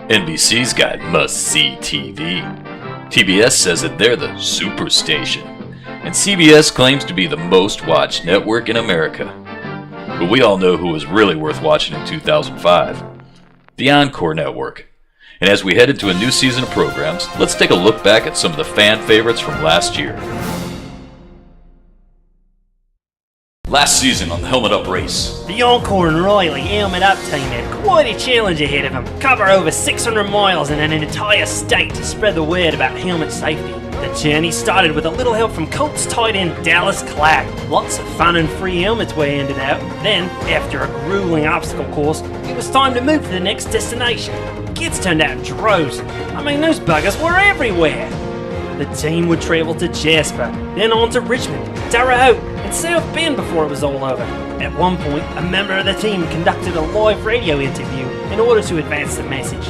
NBC's got must-see TV. TBS says that they're the superstation. And CBS claims to be the most-watched network in America. But we all know who was really worth watching in 2005. The Encore Network. And as we head into a new season of programs, let's take a look back at some of the fan favorites from last year. Last season on the Helmet Up race. The Encore and Riley Helmet Up team had quite a challenge ahead of them. Cover over 600 miles in an entire state to spread the word about helmet safety. The journey started with a little help from Colts tight end Dallas Clark. Lots of fun and free helmets were handed out. Then, after a grueling obstacle course, it was time to move to the next destination. Kids turned out in droves. I mean, those buggers were everywhere. The team would travel to Jasper, then on to Richmond, Terre Haute, and South Bend before it was all over. At one point, a member of the team conducted a live radio interview in order to advance the message.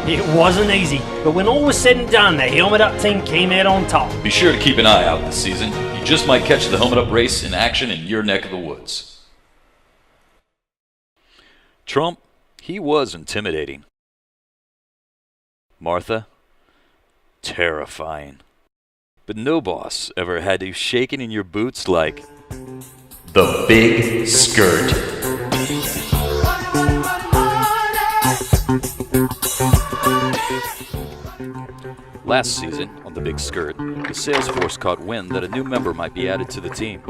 It wasn't easy, but when all was said and done, the Helmet Up team came out on top. Be sure to keep an eye out this season. You just might catch the Helmet Up race in action in your neck of the woods. Trump, he was intimidating. Martha, terrifying. But no boss ever had you shaking in your boots like the Big Skirt. Last season, on the Big Skirt, the sales force caught wind that a new member might be added to the team.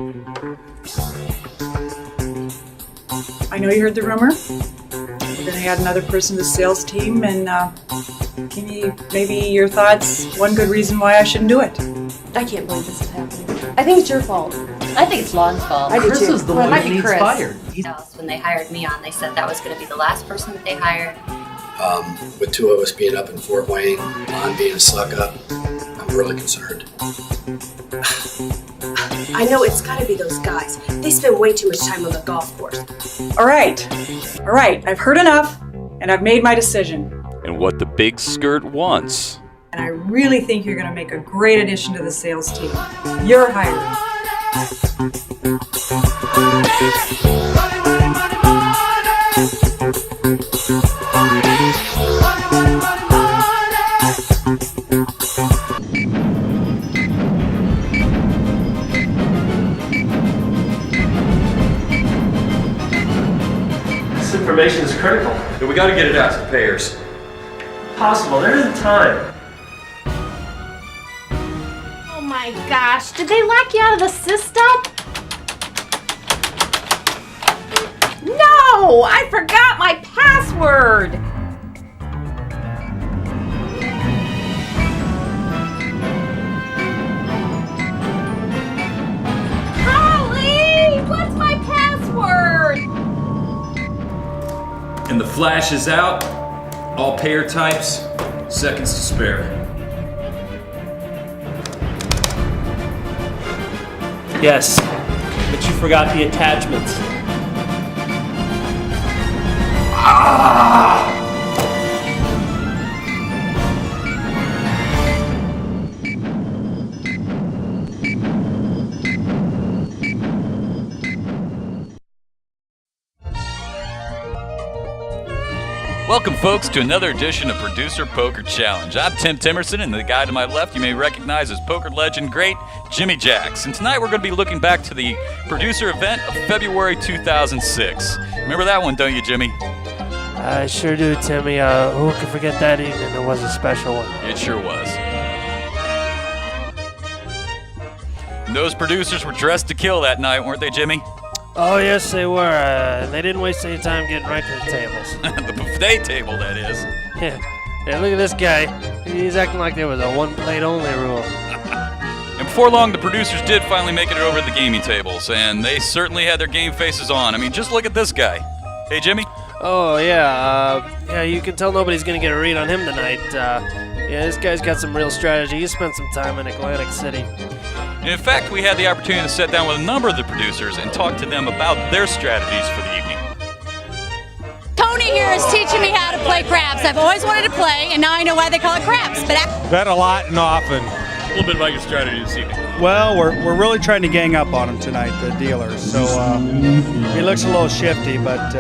I know you heard the rumor. We're going to add another person to the sales team, and give me maybe your thoughts, one good reason why I shouldn't do it. I can't believe this is happening. I think it's your fault. I think it's Lon's fault. Chris is the one who needs fired. When they hired me on, they said that was going to be the last person that they hired. With two of us being up in Fort Wayne, Lon being a suck-up, I'm really concerned. I know it's gotta be those guys. They spend way too much time on the golf course. All right. I've heard enough, and I've made my decision. And what the Big Skirt wants. And I really think you're going to make a great addition to the sales team. You're hired. This information is critical. We gotta get it out to the payers. Possible, there isn't time. Oh my gosh, did they lock you out of the system? No, I forgot my password. Holly, what's my password? And the flash is out. All payer types, seconds to spare. Yes, but you forgot the attachments. Welcome, folks, to another edition of Producer Poker Challenge. I'm Tim Timerson, and the guy to my left you may recognize as poker legend great Jimmy Jacks. And tonight we're going to be looking back to the producer event of February 2006. Remember that one, don't you, Jimmy? I sure do, Timmy. Who can forget that evening? It was a special one. It sure was. And those producers were dressed to kill that night, weren't they, Jimmy? Oh, yes, they were. They didn't waste any time getting right to the tables. The buffet table, that is. Yeah, look at this guy. He's acting like there was a one-plate-only rule. And before long, the producers did finally make it over to the gaming tables, and they certainly had their game faces on. I mean, just look at this guy. Hey, Jimmy? Oh, yeah, you can tell nobody's going to get a read on him tonight. This guy's got some real strategy. He spent some time in Atlantic City. And in fact, we had the opportunity to sit down with a number of the producers and talk to them about their strategies for the evening. Tony here is teaching me how to play craps. I've always wanted to play, and now I know why they call it craps. Bet a lot and often. A little bit about your strategy this evening. Well, we're really trying to gang up on him tonight, the dealers. So he looks a little shifty, but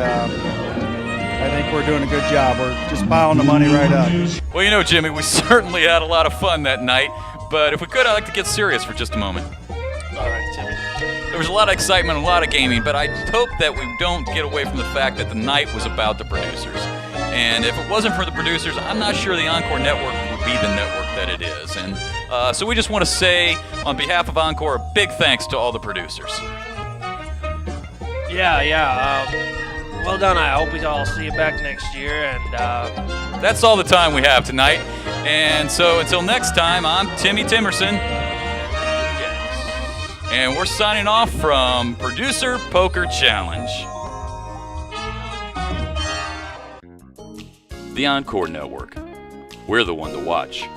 I think we're doing a good job. We're just piling the money right up. Well, you know, Jimmy, we certainly had a lot of fun that night, but if we could, I'd like to get serious for just a moment. All right, Timmy. There was a lot of excitement, a lot of gaming, but I hope that we don't get away from the fact that the night was about the producers. And if it wasn't for the producers, I'm not sure the Encore Network would be the network that it is. And so we just want to say, on behalf of Encore, a big thanks to all the producers. Yeah. Well done. I hope we all see you back next year. And That's all the time we have tonight. And so until next time, I'm Timmy Timerson. And we're signing off from Producer Poker Challenge. The Encore Network. We're the one to watch.